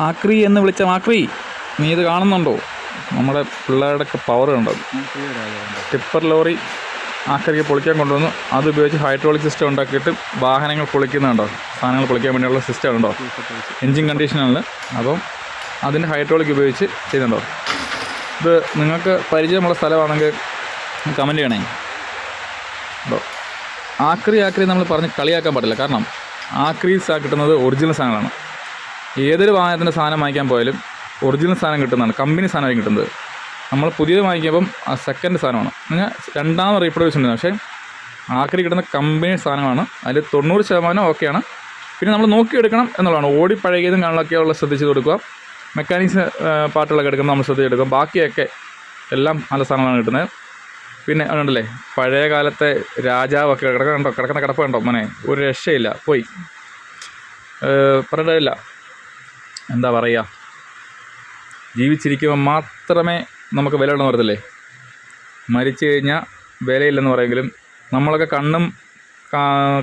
ആക്രി എന്ന് വിളിച്ച മാക്രി, നീ ഇത് കാണുന്നുണ്ടോ? നമ്മുടെ പിള്ളേരുടെയൊക്കെ പവർ കണ്ടോ? ടിപ്പർ ലോറി ആക്രിക്ക് പൊളിക്കാൻ കൊണ്ടുവന്നു. അതുപയോഗിച്ച് ഹൈഡ്രോളിക് സിസ്റ്റം ഉണ്ടാക്കിയിട്ട് വാഹനങ്ങൾ പൊളിക്കുന്നുണ്ടോ, സാധനങ്ങൾ പൊളിക്കാൻ വേണ്ടിയുള്ള സിസ്റ്റം ഉണ്ടോ, എൻജിൻ കണ്ടീഷനാണ്. അപ്പം അതിൻ്റെ ഹൈഡ്രോളിക് ഉപയോഗിച്ച് ചെയ്യുന്നുണ്ടോ? ഇത് നിങ്ങൾക്ക് പരിചയമുള്ള സ്ഥലമാണെങ്കിൽ കമൻറ്റ് ചെയ്യണേ കേട്ടോ. ആക്രി നമ്മൾ പറഞ്ഞ് കളിയാക്കാൻ പാടില്ല. കാരണം ആക്രീസ് കിട്ടുന്നത് ഒറിജിനൽ സാധനങ്ങളാണ്. ഏതൊരു വാഹനത്തിൻ്റെ സാധനം വാങ്ങിക്കാൻ പോയാലും ഒറിജിനൽ സാധനം കിട്ടുന്നതാണ്, കമ്പനി സാധനമായിരിക്കും കിട്ടുന്നത്. നമ്മൾ പുതിയത് വാങ്ങിക്കുമ്പം ആ സെക്കൻഡ് സാധനമാണ്, എന്നാൽ രണ്ടാമത് റീപ്രൊഡ്യൂസ് ചെയ്യുന്നത്. പക്ഷേ ആക്രി കിട്ടുന്ന കമ്പനി സാധനമാണ്. അതിൽ 90% ഓക്കെയാണ്. പിന്നെ നമ്മൾ നോക്കിയെടുക്കണം എന്നുള്ളതാണ്. ഓടി പഴകിയതും കാണലൊക്കെയുള്ള ശ്രദ്ധിച്ച് കൊടുക്കുക. മെക്കാനിക്സ് പാർട്ടുകളൊക്കെ എടുക്കുമ്പോൾ നമ്മൾ ശ്രദ്ധിച്ചെടുക്കുക. ബാക്കിയൊക്കെ എല്ലാം നല്ല സാധനങ്ങളാണ് കിട്ടുന്നത്. പിന്നെ അതുകൊണ്ടല്ലേ പഴയ കാലത്തെ രാജാവൊക്കെ കിടക്കുന്ന കിടപ്പ് കണ്ടോ മോനെ, ഒരു രക്ഷയില്ല, പോയി പറഞ്ഞിട്ടില്ല. എന്താ പറയുക, ജീവിച്ചിരിക്കുമ്പോൾ മാത്രമേ നമുക്ക് വിലയുള്ളതെന്ന് പറയത്തില്ലേ. മരിച്ചു കഴിഞ്ഞാൽ വിലയില്ലെന്ന് പറയുമെങ്കിലും നമ്മളൊക്കെ കണ്ണും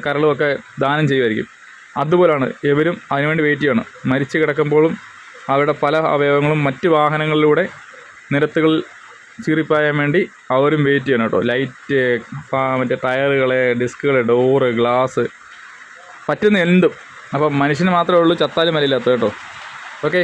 കരളുമൊക്കെ ദാനം ചെയ്യുമായിരിക്കും. അതുപോലെയാണ് ഇവരും അതിനുവേണ്ടി വെയിറ്റ് ചെയ്യണം. മരിച്ചു കിടക്കുമ്പോഴും അവരുടെ പല അവയവങ്ങളും മറ്റ് വാഹനങ്ങളിലൂടെ നിരത്തുകളിൽ ചീറിപ്പായാൻ വേണ്ടി അവരും വെയിറ്റ് ചെയ്യണം കേട്ടോ. ലൈറ്റ്, മറ്റേ ടയറുകൾ, ഡിസ്കുകൾ, ഡോറ്, ഗ്ലാസ്, പറ്റുന്ന എന്തും. അപ്പം മനുഷ്യന് മാത്രമേ ഉള്ളൂ ചത്താലും വിലയില്ലാത്തത് കേട്ടോ. ഓക്കെ.